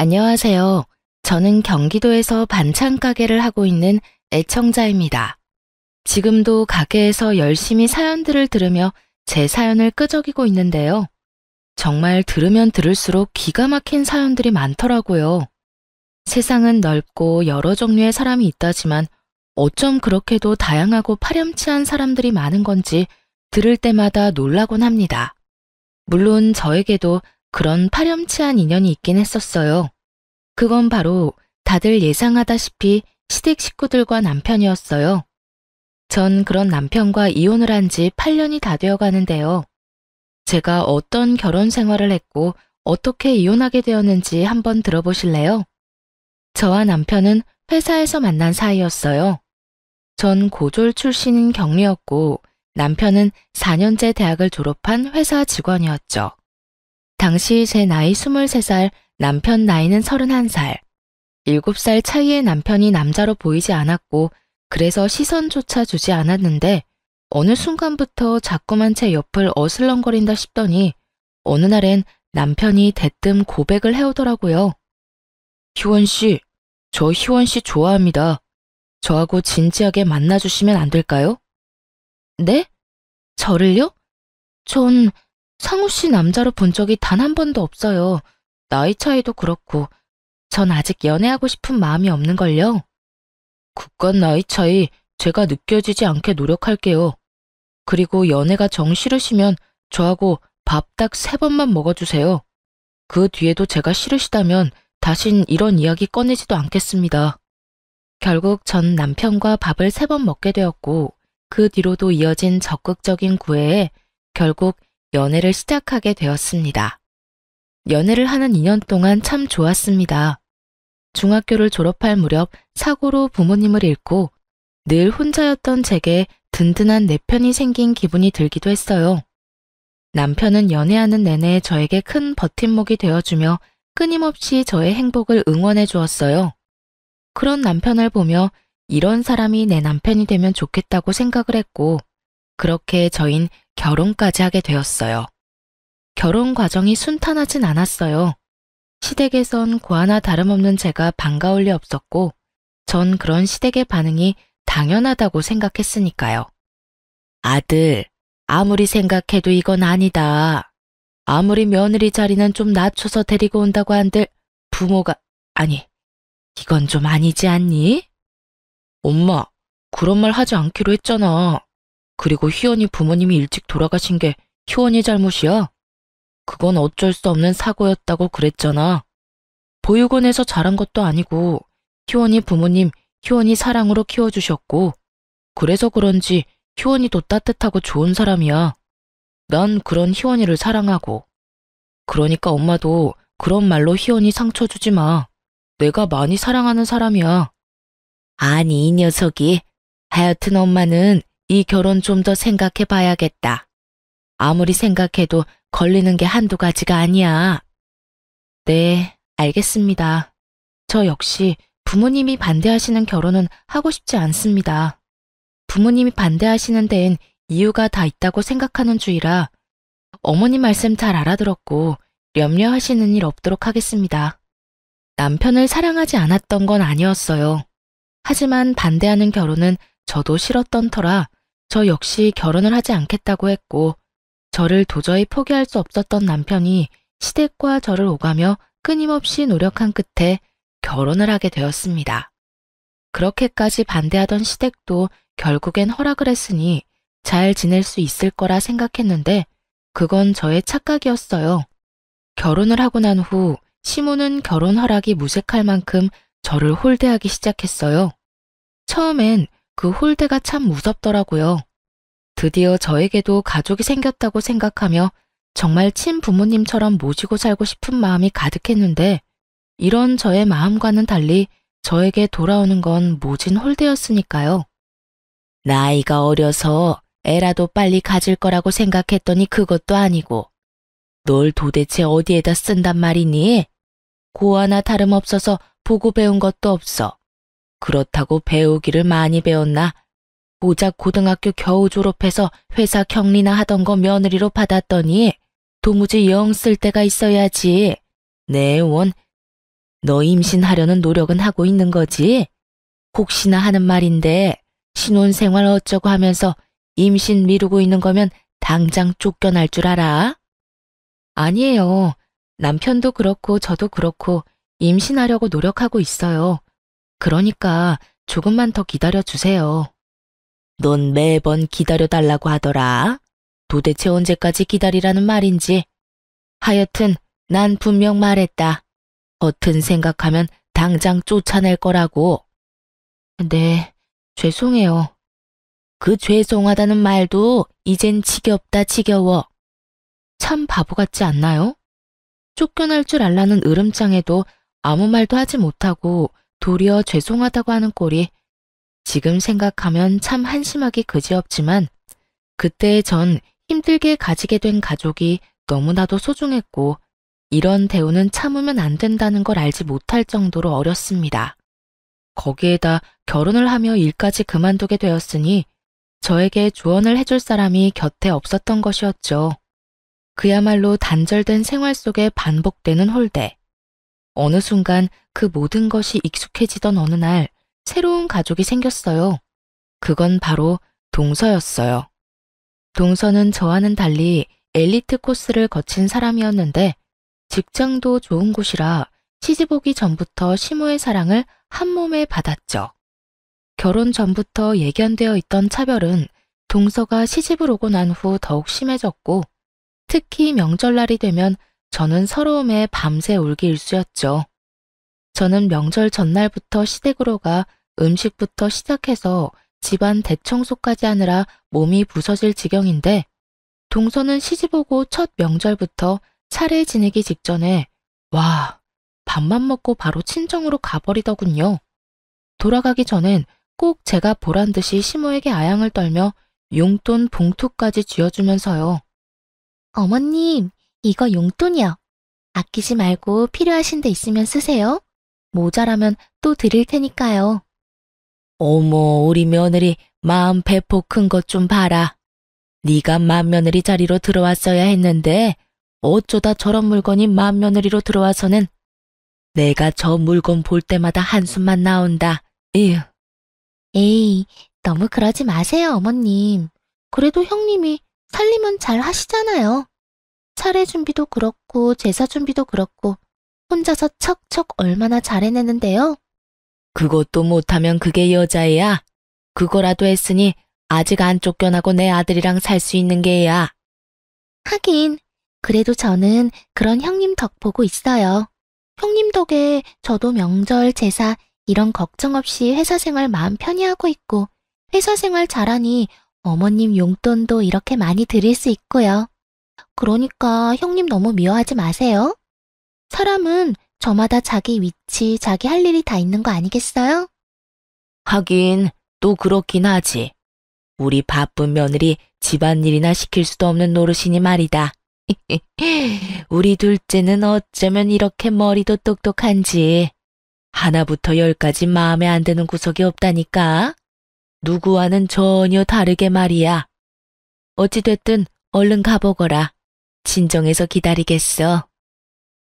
안녕하세요. 저는 경기도에서 반찬 가게를 하고 있는 애청자입니다. 지금도 가게에서 열심히 사연들을 들으며 제 사연을 끄적이고 있는데요. 정말 들으면 들을수록 기가 막힌 사연들이 많더라고요. 세상은 넓고 여러 종류의 사람이 있다지만 어쩜 그렇게도 다양하고 파렴치한 사람들이 많은 건지 들을 때마다 놀라곤 합니다. 물론 저에게도 그런 파렴치한 인연이 있긴 했었어요. 그건 바로 다들 예상하다시피 시댁 식구들과 남편이었어요. 전 그런 남편과 이혼을 한 지 8년이 다 되어 가는데요. 제가 어떤 결혼 생활을 했고 어떻게 이혼하게 되었는지 한번 들어보실래요? 저와 남편은 회사에서 만난 사이였어요. 전 고졸 출신인 경리였고 남편은 4년제 대학을 졸업한 회사 직원이었죠. 당시 제 나이 23살, 남편 나이는 31살. 7살 차이의 남편이 남자로 보이지 않았고 그래서 시선조차 주지 않았는데 어느 순간부터 자꾸만 제 옆을 어슬렁거린다 싶더니 어느 날엔 남편이 대뜸 고백을 해오더라고요. 희원 씨, 저 희원 씨 좋아합니다. 저하고 진지하게 만나주시면 안 될까요? 네? 저를요? 전 상우 씨 남자로 본 적이 단 한 번도 없어요. 나이 차이도 그렇고 전 아직 연애하고 싶은 마음이 없는걸요. 그깟 나이 차이 제가 느껴지지 않게 노력할게요. 그리고 연애가 정 싫으시면 저하고 밥 딱 3번만 먹어주세요. 그 뒤에도 제가 싫으시다면 다신 이런 이야기 꺼내지도 않겠습니다. 결국 전 남편과 밥을 3번 먹게 되었고 그 뒤로도 이어진 적극적인 구애에 결국 연애를 시작하게 되었습니다. 연애를 하는 2년 동안 참 좋았습니다. 중학교를 졸업할 무렵 사고로 부모님을 잃고 늘 혼자였던 제게 든든한 내 편이 생긴 기분이 들기도 했어요. 남편은 연애하는 내내 저에게 큰 버팀목이 되어주며 끊임없이 저의 행복을 응원해 주었어요. 그런 남편을 보며 이런 사람이 내 남편이 되면 좋겠다고 생각을 했고 그렇게 저흰 결혼까지 하게 되었어요. 결혼 과정이 순탄하진 않았어요. 시댁에선 고아나 다름없는 제가 반가울 리 없었고 전 그런 시댁의 반응이 당연하다고 생각했으니까요. 아들, 아무리 생각해도 이건 아니다. 아무리 며느리 자리는 좀 낮춰서 데리고 온다고 한들 부모가, 아니, 이건 좀 아니지 않니? 엄마, 그런 말 하지 않기로 했잖아. 그리고 희원이 부모님이 일찍 돌아가신 게 희원이 잘못이야? 그건 어쩔 수 없는 사고였다고 그랬잖아. 보육원에서 자란 것도 아니고 희원이 부모님 희원이 사랑으로 키워주셨고 그래서 그런지 희원이도 따뜻하고 좋은 사람이야. 난 그런 희원이를 사랑하고. 그러니까 엄마도 그런 말로 희원이 상처 주지 마. 내가 많이 사랑하는 사람이야. 아니 이 녀석이. 하여튼 엄마는 이 결혼 좀 더 생각해 봐야겠다. 아무리 생각해도 걸리는 게 한두 가지가 아니야. 네, 알겠습니다. 저 역시 부모님이 반대하시는 결혼은 하고 싶지 않습니다. 부모님이 반대하시는 데엔 이유가 다 있다고 생각하는 주의라 어머님 말씀 잘 알아들었고 염려하시는 일 없도록 하겠습니다. 남편을 사랑하지 않았던 건 아니었어요. 하지만 반대하는 결혼은 저도 싫었던 터라 저 역시 결혼을 하지 않겠다고 했고 저를 도저히 포기할 수 없었던 남편이 시댁과 저를 오가며 끊임없이 노력한 끝에 결혼을 하게 되었습니다. 그렇게까지 반대하던 시댁도 결국엔 허락을 했으니 잘 지낼 수 있을 거라 생각했는데 그건 저의 착각이었어요. 결혼을 하고 난 후 시모는 결혼 허락이 무색할 만큼 저를 홀대하기 시작했어요. 처음엔 그 홀대가 참 무섭더라고요. 드디어 저에게도 가족이 생겼다고 생각하며 정말 친부모님처럼 모시고 살고 싶은 마음이 가득했는데 이런 저의 마음과는 달리 저에게 돌아오는 건 모진 홀대였으니까요. 나이가 어려서 애라도 빨리 가질 거라고 생각했더니 그것도 아니고 널 도대체 어디에다 쓴단 말이니? 고아나 다름없어서 보고 배운 것도 없어. 그렇다고 배우기를 많이 배웠나? 고작 고등학교 겨우 졸업해서 회사 격리나 하던 거 며느리로 받았더니 도무지 영 쓸 데가 있어야지. 내 원 너 임신하려는 노력은 하고 있는 거지? 혹시나 하는 말인데 신혼생활 어쩌고 하면서 임신 미루고 있는 거면 당장 쫓겨날 줄 알아? 아니에요. 남편도 그렇고 저도 그렇고 임신하려고 노력하고 있어요. 그러니까 조금만 더 기다려 주세요. 넌 매번 기다려달라고 하더라. 도대체 언제까지 기다리라는 말인지. 하여튼 난 분명 말했다. 허튼 생각하면 당장 쫓아낼 거라고. 네, 죄송해요. 그 죄송하다는 말도 이젠 지겹다 지겨워. 참 바보 같지 않나요? 쫓겨날 줄 알라는 으름장에도 아무 말도 하지 못하고 도리어 죄송하다고 하는 꼴이 지금 생각하면 참 한심하기 그지없지만 그때 전 힘들게 가지게 된 가족이 너무나도 소중했고 이런 대우는 참으면 안 된다는 걸 알지 못할 정도로 어렸습니다. 거기에다 결혼을 하며 일까지 그만두게 되었으니 저에게 조언을 해줄 사람이 곁에 없었던 것이었죠. 그야말로 단절된 생활 속에 반복되는 홀대. 어느 순간 그 모든 것이 익숙해지던 어느 날 새로운 가족이 생겼어요. 그건 바로 동서였어요. 동서는 저와는 달리 엘리트 코스를 거친 사람이었는데 직장도 좋은 곳이라 시집 오기 전부터 시모의 사랑을 한 몸에 받았죠. 결혼 전부터 예견되어 있던 차별은 동서가 시집을 오고 난 후 더욱 심해졌고 특히 명절날이 되면 저는 서러움에 밤새 울기 일쑤였죠. 저는 명절 전날부터 시댁으로 가 음식부터 시작해서 집안 대청소까지 하느라 몸이 부서질 지경인데 동서는 시집 오고 첫 명절부터 차례 지내기 직전에 와, 밥만 먹고 바로 친정으로 가버리더군요. 돌아가기 전엔 꼭 제가 보란 듯이 시모에게 아양을 떨며 용돈 봉투까지 쥐어주면서요. 어머님, 이거 용돈이요. 아끼지 말고 필요하신 데 있으면 쓰세요. 모자라면 또 드릴 테니까요. 어머, 우리 며느리 마음 배포 큰 것 좀 봐라. 네가 맏며느리 자리로 들어왔어야 했는데 어쩌다 저런 물건이 맏며느리로 들어와서는 내가 저 물건 볼 때마다 한숨만 나온다. 에휴. 에이, 너무 그러지 마세요, 어머님. 그래도 형님이 살림은 잘 하시잖아요. 차례 준비도 그렇고 제사 준비도 그렇고 혼자서 척척 얼마나 잘 해내는데요. 그것도 못하면 그게 여자애야. 그거라도 했으니 아직 안 쫓겨나고 내 아들이랑 살 수 있는 게야. 하긴 그래도 저는 그런 형님 덕 보고 있어요. 형님 덕에 저도 명절, 제사 이런 걱정 없이 회사 생활 마음 편히 하고 있고 회사 생활 잘하니 어머님 용돈도 이렇게 많이 드릴 수 있고요. 그러니까 형님 너무 미워하지 마세요. 사람은 저마다 자기 위치, 자기 할 일이 다 있는 거 아니겠어요? 하긴 또 그렇긴 하지. 우리 바쁜 며느리 집안일이나 시킬 수도 없는 노릇이니 말이다. 우리 둘째는 어쩌면 이렇게 머리도 똑똑한지. 하나부터 열까지 마음에 안 드는 구석이 없다니까. 누구와는 전혀 다르게 말이야. 어찌됐든 얼른 가보거라. 친정에서 기다리겠어.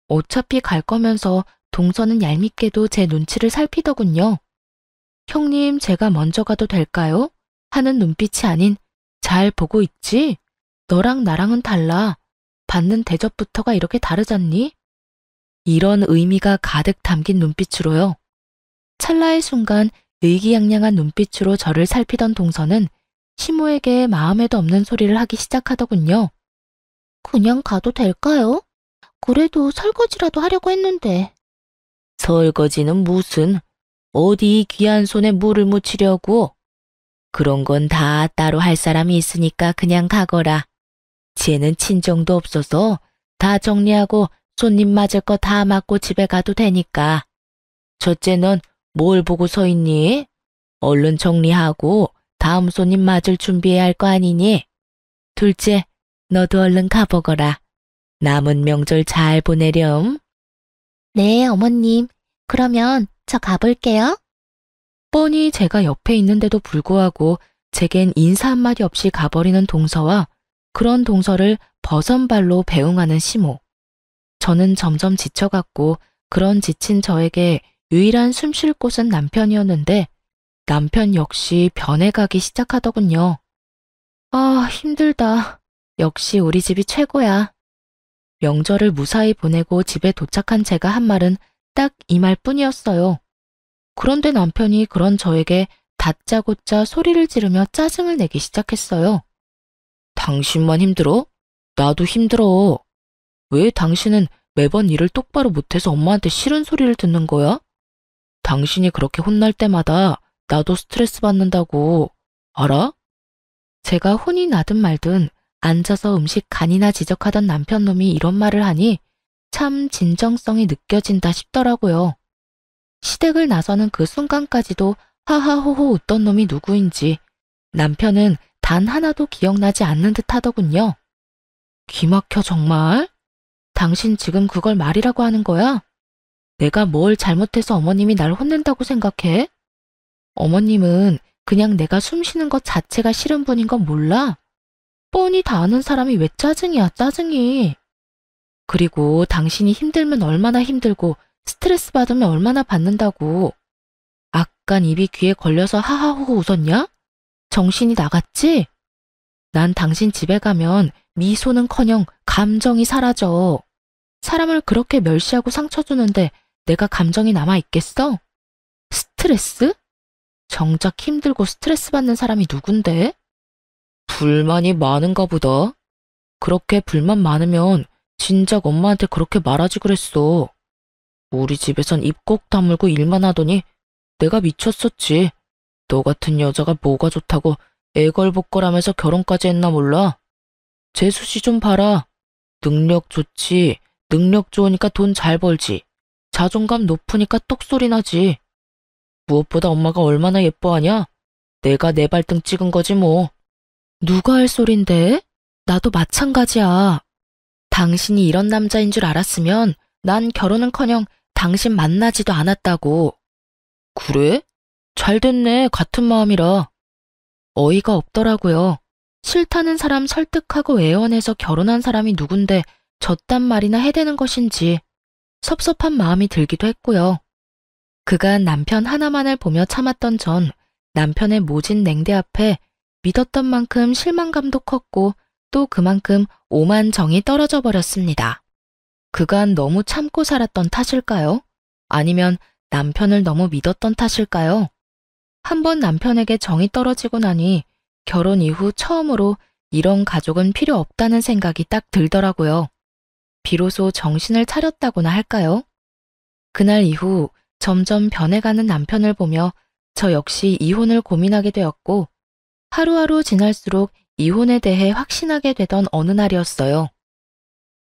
어차피 갈 거면서 동서는 얄밉게도 제 눈치를 살피더군요. 형님, 제가 먼저 가도 될까요? 하는 눈빛이 아닌 잘 보고 있지? 너랑 나랑은 달라. 받는 대접부터가 이렇게 다르잖니? 이런 의미가 가득 담긴 눈빛으로요. 찰나의 순간 의기양양한 눈빛으로 저를 살피던 동서는 시모에게 마음에도 없는 소리를 하기 시작하더군요. 그냥 가도 될까요? 그래도 설거지라도 하려고 했는데. 설거지는 무슨, 어디 귀한 손에 물을 묻히려고. 그런 건 다 따로 할 사람이 있으니까 그냥 가거라. 쟤는 친정도 없어서 다 정리하고 손님 맞을 거 다 맡고 집에 가도 되니까. 첫째 넌 뭘 보고 서 있니? 얼른 정리하고 다음 손님 맞을 준비해야 할 거 아니니? 둘째, 너도 얼른 가보거라. 남은 명절 잘 보내렴. 네, 어머님. 그러면 저 가볼게요. 뻔히 제가 옆에 있는데도 불구하고 제겐 인사 한마디 없이 가버리는 동서와 그런 동서를 버선발로 배웅하는 시모. 저는 점점 지쳐갔고 그런 지친 저에게 유일한 숨 쉴 곳은 남편이었는데 남편 역시 변해가기 시작하더군요. 아, 힘들다. 역시 우리 집이 최고야. 명절을 무사히 보내고 집에 도착한 제가 한 말은 딱 이 말뿐이었어요. 그런데 남편이 그런 저에게 다짜고짜 소리를 지르며 짜증을 내기 시작했어요. 당신만 힘들어? 나도 힘들어. 왜 당신은 매번 일을 똑바로 못해서 엄마한테 싫은 소리를 듣는 거야? 당신이 그렇게 혼날 때마다 나도 스트레스 받는다고. 알아? 제가 혼이 나든 말든 앉아서 음식 간이나 지적하던 남편놈이 이런 말을 하니 참 진정성이 느껴진다 싶더라고요. 시댁을 나서는 그 순간까지도 하하호호 웃던 놈이 누구인지 남편은 단 하나도 기억나지 않는 듯 하더군요. 기막혀 정말? 당신 지금 그걸 말이라고 하는 거야? 내가 뭘 잘못해서 어머님이 날 혼낸다고 생각해? 어머님은 그냥 내가 숨 쉬는 것 자체가 싫은 분인 건 몰라? 뻔히 다 아는 사람이 왜 짜증이야, 짜증이. 그리고 당신이 힘들면 얼마나 힘들고 스트레스 받으면 얼마나 받는다고. 아깐 입이 귀에 걸려서 하하호호 웃었냐? 정신이 나갔지? 난 당신 집에 가면 미소는커녕 감정이 사라져. 사람을 그렇게 멸시하고 상처 주는데 내가 감정이 남아있겠어? 스트레스? 정작 힘들고 스트레스 받는 사람이 누군데? 불만이 많은가 보다. 그렇게 불만 많으면 진작 엄마한테 그렇게 말하지 그랬어. 우리 집에선 입 꼭 다물고 일만 하더니 내가 미쳤었지. 너 같은 여자가 뭐가 좋다고 애걸복걸하면서 결혼까지 했나 몰라? 재수 씨 좀 봐라. 능력 좋지. 능력 좋으니까 돈 잘 벌지. 자존감 높으니까 똑소리 나지. 무엇보다 엄마가 얼마나 예뻐하냐? 내가 내 발등 찍은 거지 뭐. 누가 할 소린데? 나도 마찬가지야. 당신이 이런 남자인 줄 알았으면 난 결혼은커녕 당신 만나지도 않았다고. 그래? 잘 됐네. 같은 마음이라. 어이가 없더라고요. 싫다는 사람 설득하고 애원해서 결혼한 사람이 누군데 저딴 말이나 해대는 것인지 섭섭한 마음이 들기도 했고요. 그간 남편 하나만을 보며 참았던 전 남편의 모진 냉대 앞에 믿었던 만큼 실망감도 컸고 또 그만큼 오만 정이 떨어져 버렸습니다. 그간 너무 참고 살았던 탓일까요? 아니면 남편을 너무 믿었던 탓일까요? 한번 남편에게 정이 떨어지고 나니 결혼 이후 처음으로 이런 가족은 필요 없다는 생각이 딱 들더라고요. 비로소 정신을 차렸다고나 할까요? 그날 이후 점점 변해가는 남편을 보며 저 역시 이혼을 고민하게 되었고 하루하루 지날수록 이혼에 대해 확신하게 되던 어느 날이었어요.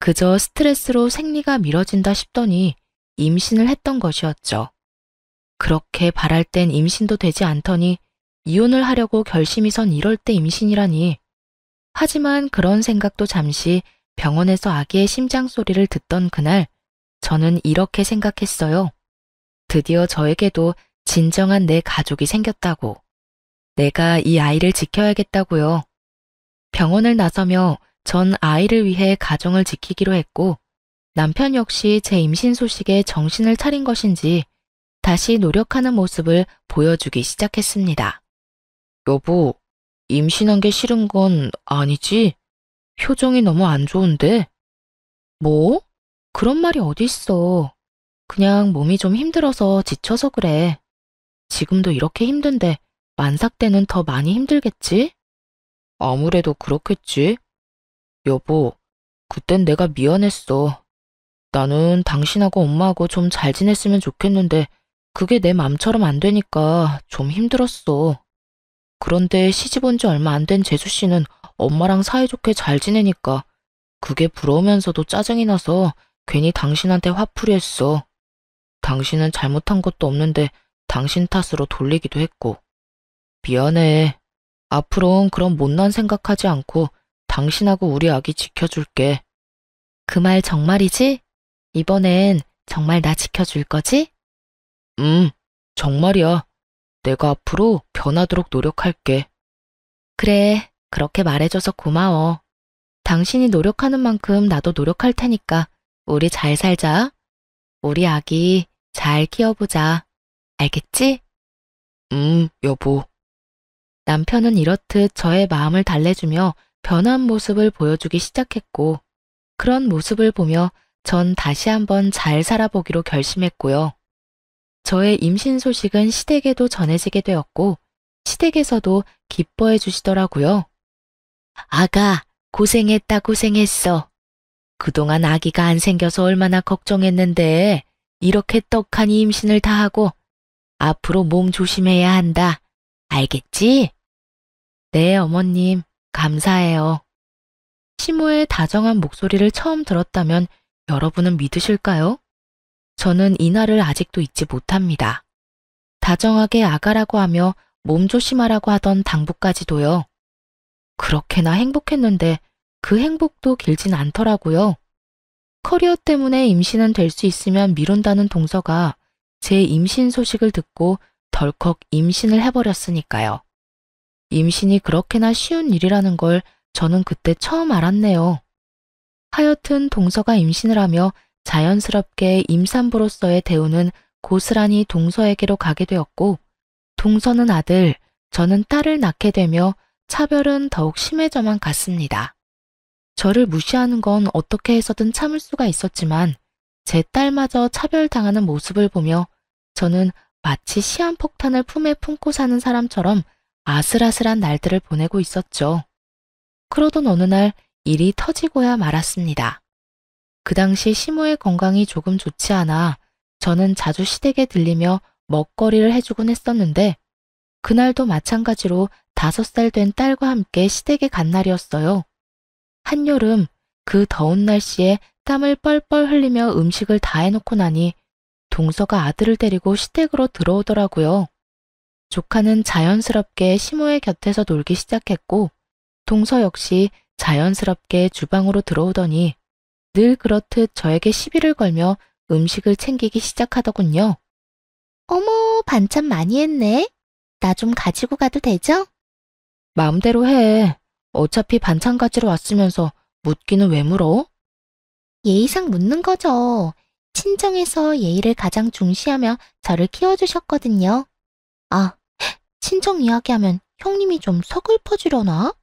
그저 스트레스로 생리가 미뤄진다 싶더니 임신을 했던 것이었죠. 그렇게 바랄 땐 임신도 되지 않더니 이혼을 하려고 결심이 선 이럴 때 임신이라니. 하지만 그런 생각도 잠시 병원에서 아기의 심장 소리를 듣던 그날 저는 이렇게 생각했어요. 드디어 저에게도 진정한 내 가족이 생겼다고. 내가 이 아이를 지켜야겠다고요. 병원을 나서며 전 아이를 위해 가정을 지키기로 했고 남편 역시 제 임신 소식에 정신을 차린 것인지 다시 노력하는 모습을 보여주기 시작했습니다. 여보, 임신한 게 싫은 건 아니지? 표정이 너무 안 좋은데? 뭐? 그런 말이 어딨어. 그냥 몸이 좀 힘들어서 지쳐서 그래. 지금도 이렇게 힘든데 만삭 때는 더 많이 힘들겠지? 아무래도 그렇겠지. 여보, 그땐 내가 미안했어. 나는 당신하고 엄마하고 좀 잘 지냈으면 좋겠는데 그게 내 맘처럼 안 되니까 좀 힘들었어. 그런데 시집 온 지 얼마 안 된 재수 씨는 엄마랑 사이좋게 잘 지내니까 그게 부러우면서도 짜증이 나서 괜히 당신한테 화풀이 했어. 당신은 잘못한 것도 없는데 당신 탓으로 돌리기도 했고. 미안해. 앞으로는 그런 못난 생각하지 않고 당신하고 우리 아기 지켜줄게. 그 말 정말이지? 이번엔 정말 나 지켜줄 거지? 정말이야. 내가 앞으로 변하도록 노력할게. 그래, 그렇게 말해줘서 고마워. 당신이 노력하는 만큼 나도 노력할 테니까 우리 잘 살자. 우리 아기 잘 키워보자. 알겠지? 여보. 남편은 이렇듯 저의 마음을 달래주며 변한 모습을 보여주기 시작했고, 그런 모습을 보며 전 다시 한번 잘 살아보기로 결심했고요. 저의 임신 소식은 시댁에도 전해지게 되었고, 시댁에서도 기뻐해 주시더라고요. 아가, 고생했다, 고생했어. 그동안 아기가 안 생겨서 얼마나 걱정했는데, 이렇게 떡하니 임신을 다 하고, 앞으로 몸 조심해야 한다. 알겠지? 네, 어머님, 감사해요. 시모의 다정한 목소리를 처음 들었다면 여러분은 믿으실까요? 저는 이날을 아직도 잊지 못합니다. 다정하게 아가라고 하며 몸 조심하라고 하던 당부까지도요. 그렇게나 행복했는데 그 행복도 길진 않더라고요. 커리어 때문에 임신은 될 수 있으면 미룬다는 동서가 제 임신 소식을 듣고 덜컥 임신을 해버렸으니까요. 임신이 그렇게나 쉬운 일이라는 걸 저는 그때 처음 알았네요. 하여튼 동서가 임신을 하며 자연스럽게 임산부로서의 대우는 고스란히 동서에게로 가게 되었고, 동서는 아들, 저는 딸을 낳게 되며 차별은 더욱 심해져만 갔습니다. 저를 무시하는 건 어떻게 해서든 참을 수가 있었지만 제 딸마저 차별당하는 모습을 보며 저는 마치 시한폭탄을 품에 품고 사는 사람처럼 아슬아슬한 날들을 보내고 있었죠. 그러던 어느 날 일이 터지고야 말았습니다. 그 당시 시모의 건강이 조금 좋지 않아 저는 자주 시댁에 들리며 먹거리를 해주곤 했었는데, 그날도 마찬가지로 5살 된 딸과 함께 시댁에 간 날이었어요. 한여름 그 더운 날씨에 땀을 뻘뻘 흘리며 음식을 다 해놓고 나니 동서가 아들을 데리고 시댁으로 들어오더라고요. 조카는 자연스럽게 시모의 곁에서 놀기 시작했고, 동서 역시 자연스럽게 주방으로 들어오더니 늘 그렇듯 저에게 시비를 걸며 음식을 챙기기 시작하더군요. 어머, 반찬 많이 했네. 나 좀 가지고 가도 되죠? 마음대로 해. 어차피 반찬 가지러 왔으면서 묻기는 왜 물어? 예의상 묻는 거죠. 친정에서 예의를 가장 중시하며 저를 키워주셨거든요. 아, 친정 이야기하면 형님이 좀 서글퍼지려나?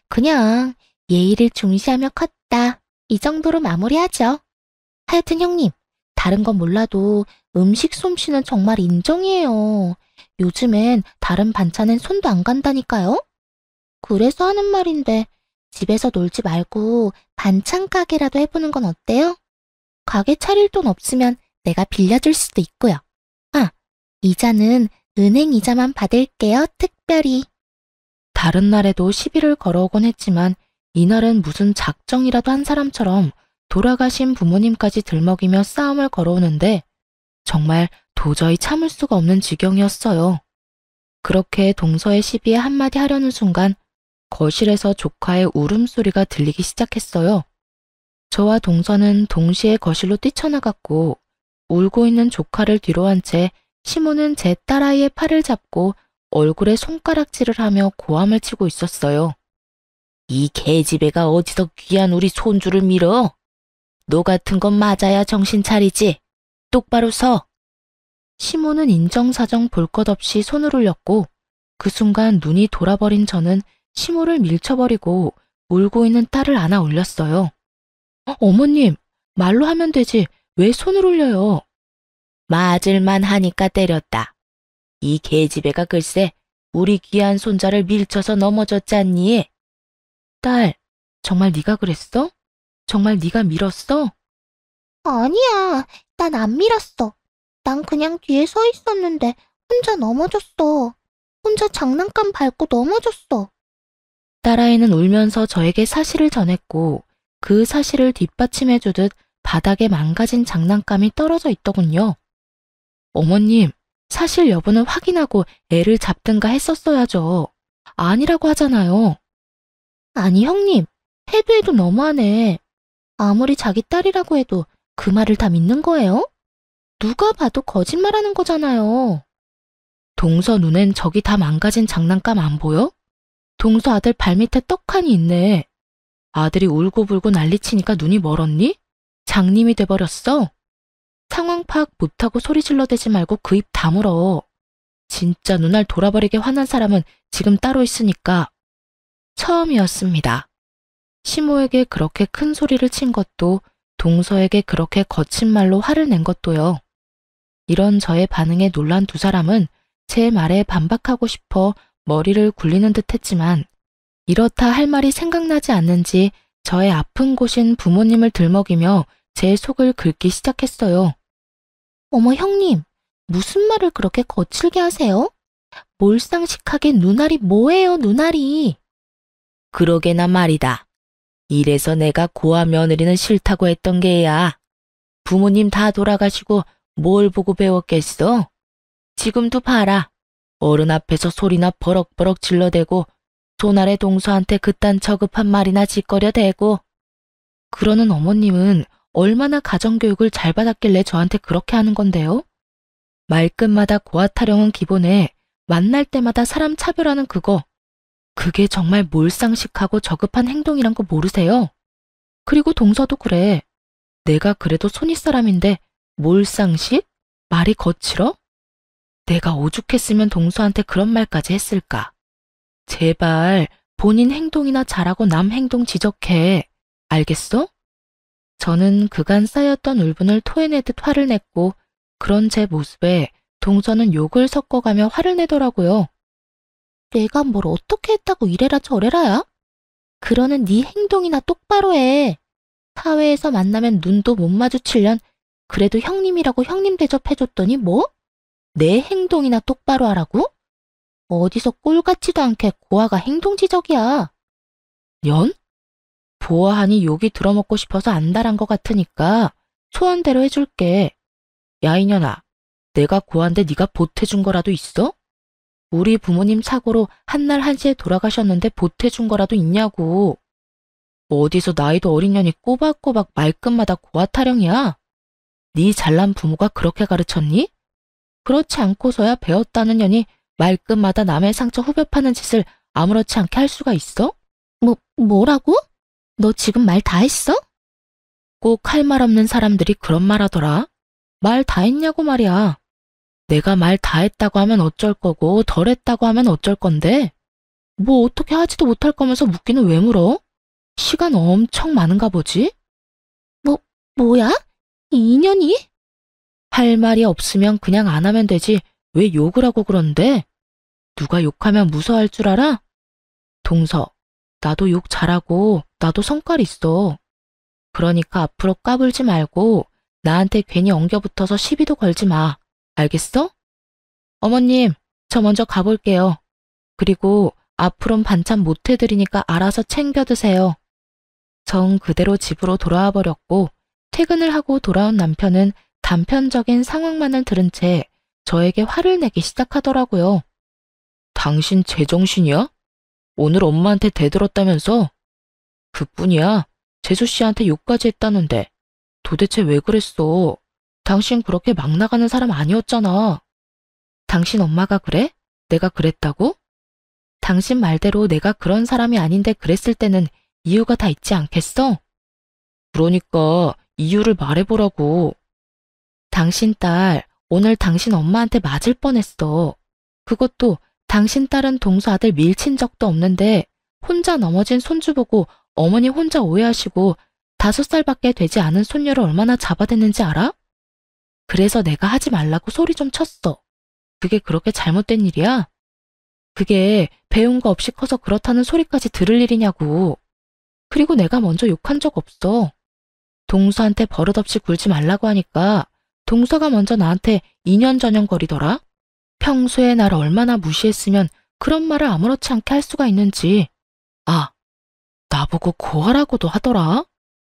그냥 예의를 중시하며 컸다. 이 정도로 마무리하죠. 하여튼 형님, 다른 건 몰라도 음식 솜씨는 정말 인정이에요. 요즘엔 다른 반찬엔 손도 안 간다니까요? 그래서 하는 말인데 집에서 놀지 말고 반찬 가게라도 해보는 건 어때요? 가게 차릴 돈 없으면 내가 빌려줄 수도 있고요. 아, 이자는 은행 이자만 받을게요, 특별히. 다른 날에도 시비를 걸어오곤 했지만 이날은 무슨 작정이라도 한 사람처럼 돌아가신 부모님까지 들먹이며 싸움을 걸어오는데 정말 도저히 참을 수가 없는 지경이었어요. 그렇게 동서의 시비에 한마디 하려는 순간 거실에서 조카의 울음소리가 들리기 시작했어요. 저와 동서는 동시에 거실로 뛰쳐나갔고 울고 있는 조카를 뒤로 한 채 시모는 제 딸아이의 팔을 잡고 얼굴에 손가락질을 하며 고함을 치고 있었어요. 이 계집애가 어디서 귀한 우리 손주를 밀어? 너 같은 건 맞아야 정신 차리지. 똑바로 서. 시모는 인정사정 볼 것 없이 손을 올렸고 그 순간 눈이 돌아버린 저는 시모를 밀쳐버리고 울고 있는 딸을 안아 올렸어요. 어머님, 말로 하면 되지 왜 손을 올려요? 맞을만 하니까 때렸다. 이 계집애가 글쎄 우리 귀한 손자를 밀쳐서 넘어졌잖니. 딸, 정말 네가 그랬어? 정말 네가 밀었어? 아니야, 난 안 밀었어. 난 그냥 뒤에 서 있었는데 혼자 넘어졌어. 혼자 장난감 밟고 넘어졌어. 딸아이는 울면서 저에게 사실을 전했고 그 사실을 뒷받침해주듯 바닥에 망가진 장난감이 떨어져 있더군요. 어머님, 사실 여부는 확인하고 애를 잡든가 했었어야죠. 아니라고 하잖아요. 아니 형님, 해도 너무하네. 아무리 자기 딸이라고 해도 그 말을 다 믿는 거예요? 누가 봐도 거짓말하는 거잖아요. 동서 눈엔 저기 다 망가진 장난감 안 보여? 동서 아들 발밑에 떡하니 있네. 아들이 울고불고 난리치니까 눈이 멀었니? 장님이 돼버렸어. 상황 파악 못하고 소리 질러대지 말고 그 입 다물어. 진짜 눈알 돌아버리게 화난 사람은 지금 따로 있으니까. 처음이었습니다. 시모에게 그렇게 큰 소리를 친 것도, 동서에게 그렇게 거친 말로 화를 낸 것도요. 이런 저의 반응에 놀란 두 사람은 제 말에 반박하고 싶어 머리를 굴리는 듯 했지만, 이렇다 할 말이 생각나지 않는지 저의 아픈 곳인 부모님을 들먹이며 제 속을 긁기 시작했어요. 어머 형님, 무슨 말을 그렇게 거칠게 하세요? 몰상식하게 눈알이 뭐예요, 눈알이? 그러게나 말이다. 이래서 내가 고아 며느리는 싫다고 했던 게야. 부모님 다 돌아가시고 뭘 보고 배웠겠어? 지금도 봐라. 어른 앞에서 소리나 버럭버럭 질러대고 손 아래 동서한테 그딴 저급한 말이나 짓거려대고. 그러는 어머님은 얼마나 가정교육을 잘 받았길래 저한테 그렇게 하는 건데요? 말끝마다 고아 타령은 기본에 만날 때마다 사람 차별하는 그거. 그게 정말 몰상식하고 저급한 행동이란 거 모르세요? 그리고 동서도 그래. 내가 그래도 손윗사람인데 몰상식? 말이 거칠어? 내가 오죽했으면 동서한테 그런 말까지 했을까? 제발 본인 행동이나 잘하고 남 행동 지적해. 알겠어? 저는 그간 쌓였던 울분을 토해내듯 화를 냈고, 그런 제 모습에 동서는 욕을 섞어가며 화를 내더라고요. 내가 뭘 어떻게 했다고 이래라 저래라야? 그러는 네 행동이나 똑바로 해. 사회에서 만나면 눈도 못 마주치련 그래도 형님이라고 형님 대접해줬더니 뭐? 내 행동이나 똑바로 하라고? 어디서 꼴 같지도 않게 고아가 행동 지적이야. 연? 보아하니 욕이 들어먹고 싶어서 안달한 것 같으니까 소원대로 해줄게. 야 이년아, 내가 고아인데 네가 보태준 거라도 있어? 우리 부모님 사고로 한날 한시에 돌아가셨는데 보태준 거라도 있냐고. 어디서 나이도 어린 년이 꼬박꼬박 말끝마다 고아 타령이야? 네 잘난 부모가 그렇게 가르쳤니? 그렇지 않고서야 배웠다는 년이 말끝마다 남의 상처 후벼 파는 짓을 아무렇지 않게 할 수가 있어? 뭐라고? 너 지금 말 다 했어? 꼭 할 말 없는 사람들이 그런 말 하더라. 말 다 했냐고 말이야. 내가 말 다 했다고 하면 어쩔 거고 덜 했다고 하면 어쩔 건데? 뭐 어떻게 하지도 못할 거면서 묻기는 왜 물어? 시간 엄청 많은가 보지? 뭐야? 이 인연이? 할 말이 없으면 그냥 안 하면 되지 왜 욕을 하고 그러는데? 누가 욕하면 무서워할 줄 알아? 동서, 나도 욕 잘하고 나도 성깔 있어. 그러니까 앞으로 까불지 말고 나한테 괜히 엉겨붙어서 시비도 걸지 마. 알겠어? 어머님, 저 먼저 가볼게요. 그리고 앞으론 반찬 못 해드리니까 알아서 챙겨 드세요. 정 그대로 집으로 돌아와 버렸고, 퇴근을 하고 돌아온 남편은 단편적인 상황만을 들은 채 저에게 화를 내기 시작하더라고요. 당신 제정신이야? 오늘 엄마한테 대들었다면서? 그뿐이야. 재수 씨한테 욕까지 했다는데. 도대체 왜 그랬어? 당신 그렇게 막 나가는 사람 아니었잖아. 당신 엄마가 그래? 내가 그랬다고? 당신 말대로 내가 그런 사람이 아닌데 그랬을 때는 이유가 다 있지 않겠어? 그러니까 이유를 말해보라고. 당신 딸 오늘 당신 엄마한테 맞을 뻔했어. 그것도 당신 딸은 동서 아들 밀친 적도 없는데 혼자 넘어진 손주 보고 어머니 혼자 오해하시고 5살밖에 되지 않은 손녀를 얼마나 잡아댔는지 알아? 그래서 내가 하지 말라고 소리 좀 쳤어. 그게 그렇게 잘못된 일이야? 그게 배운 거 없이 커서 그렇다는 소리까지 들을 일이냐고. 그리고 내가 먼저 욕한 적 없어. 동서한테 버릇없이 굴지 말라고 하니까 동서가 먼저 나한테 이년저년거리더라. 평소에 나를 얼마나 무시했으면 그런 말을 아무렇지 않게 할 수가 있는지. 아, 나보고 고아라고도 하더라.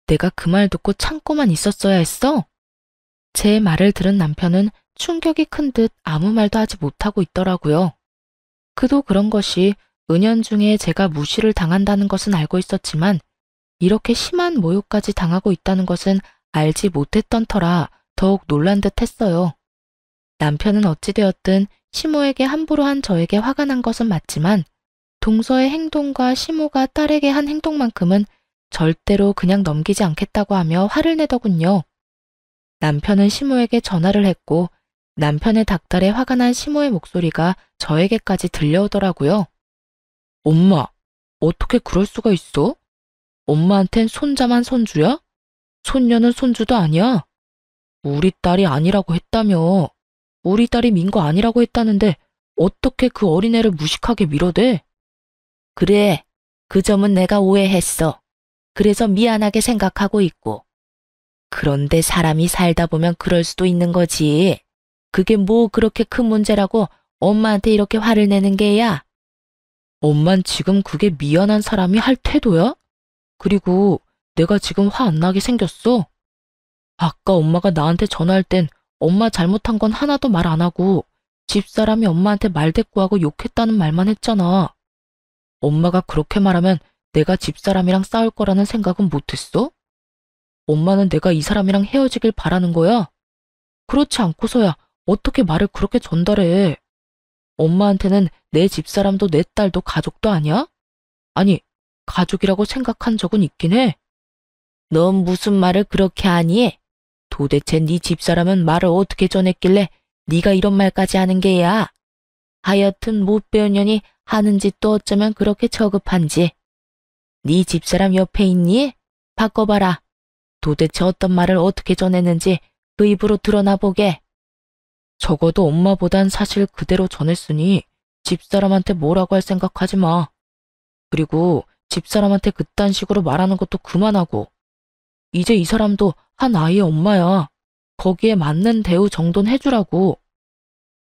내가 그 말 듣고 참고만 있었어야 했어? 제 말을 들은 남편은 충격이 큰 듯 아무 말도 하지 못하고 있더라고요. 그도 그런 것이 은연중에 제가 무시를 당한다는 것은 알고 있었지만 이렇게 심한 모욕까지 당하고 있다는 것은 알지 못했던 터라 더욱 놀란 듯 했어요. 남편은 어찌되었든 시모에게 함부로 한 저에게 화가 난 것은 맞지만 동서의 행동과 시모가 딸에게 한 행동만큼은 절대로 그냥 넘기지 않겠다고 하며 화를 내더군요. 남편은 시모에게 전화를 했고 남편의 닥달에 화가 난 시모의 목소리가 저에게까지 들려오더라고요. 엄마, 어떻게 그럴 수가 있어? 엄마한텐 손자만 손주야? 손녀는 손주도 아니야? 우리 딸이 아니라고 했다며. 우리 딸이 민 거 아니라고 했다는데 어떻게 그 어린애를 무식하게 밀어대? 그래, 그 점은 내가 오해했어. 그래서 미안하게 생각하고 있고. 그런데 사람이 살다 보면 그럴 수도 있는 거지. 그게 뭐 그렇게 큰 문제라고 엄마한테 이렇게 화를 내는 게야? 엄만 지금 그게 미안한 사람이 할 태도야? 그리고 내가 지금 화 안 나게 생겼어? 아까 엄마가 나한테 전화할 땐 엄마 잘못한 건 하나도 말 안 하고 집사람이 엄마한테 말대꾸하고 욕했다는 말만 했잖아. 엄마가 그렇게 말하면 내가 집사람이랑 싸울 거라는 생각은 못했어? 엄마는 내가 이 사람이랑 헤어지길 바라는 거야? 그렇지 않고서야 어떻게 말을 그렇게 전달해? 엄마한테는 내 집사람도 내 딸도 가족도 아니야? 아니, 가족이라고 생각한 적은 있긴 해. 넌 무슨 말을 그렇게 하니? 도대체 네 집사람은 말을 어떻게 전했길래 네가 이런 말까지 하는 게야? 하여튼 못 배운 년이 하는 짓도 어쩌면 그렇게 저급한지. 네 집사람 옆에 있니? 바꿔봐라. 도대체 어떤 말을 어떻게 전했는지 그 입으로 드러나 보게. 적어도 엄마보단 사실 그대로 전했으니 집사람한테 뭐라고 할 생각하지 마. 그리고 집사람한테 그딴 식으로 말하는 것도 그만하고. 이제 이 사람도 한 아이의 엄마야. 거기에 맞는 대우 정도는 해주라고.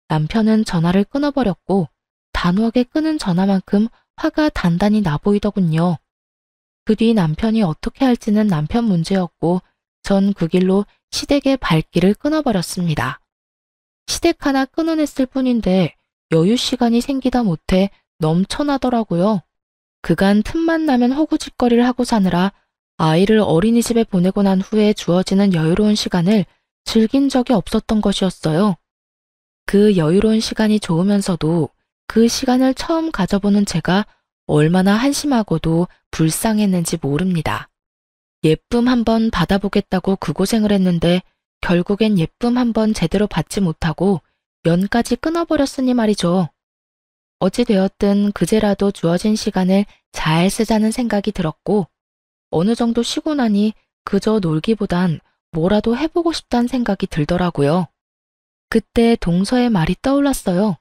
남편은 전화를 끊어버렸고 단호하게 끊은 전화만큼 화가 단단히 나 보이더군요. 그 뒤 남편이 어떻게 할지는 남편 문제였고 전 그 길로 시댁의 발길을 끊어버렸습니다. 시댁 하나 끊어냈을 뿐인데 여유 시간이 생기다 못해 넘쳐나더라고요. 그간 틈만 나면 호구짓거리를 하고 사느라 아이를 어린이집에 보내고 난 후에 주어지는 여유로운 시간을 즐긴 적이 없었던 것이었어요. 그 여유로운 시간이 좋으면서도 그 시간을 처음 가져보는 제가 얼마나 한심하고도 불쌍했는지 모릅니다. 예쁨 한번 받아보겠다고 그 고생을 했는데 결국엔 예쁨 한번 제대로 받지 못하고 연까지 끊어버렸으니 말이죠. 어찌되었든 그제라도 주어진 시간을 잘 쓰자는 생각이 들었고 어느 정도 쉬고 나니 그저 놀기보단 뭐라도 해보고 싶다는 생각이 들더라고요. 그때 동서의 말이 떠올랐어요.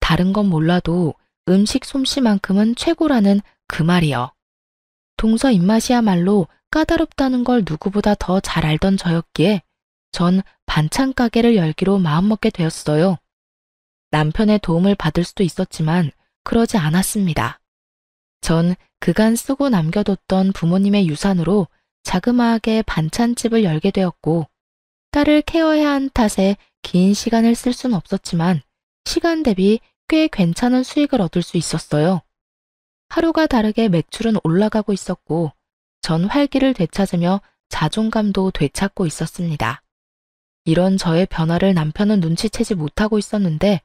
다른 건 몰라도 음식 솜씨만큼은 최고라는 그 말이요. 동서 입맛이야말로 까다롭다는 걸 누구보다 더 잘 알던 저였기에 전 반찬 가게를 열기로 마음먹게 되었어요. 남편의 도움을 받을 수도 있었지만 그러지 않았습니다. 전 그간 쓰고 남겨뒀던 부모님의 유산으로 자그마하게 반찬집을 열게 되었고 딸을 케어해야 한 탓에 긴 시간을 쓸 순 없었지만 시간 대비 꽤 괜찮은 수익을 얻을 수 있었어요. 하루가 다르게 매출은 올라가고 있었고 전 활기를 되찾으며 자존감도 되찾고 있었습니다. 이런 저의 변화를 남편은 눈치채지 못하고 있었는데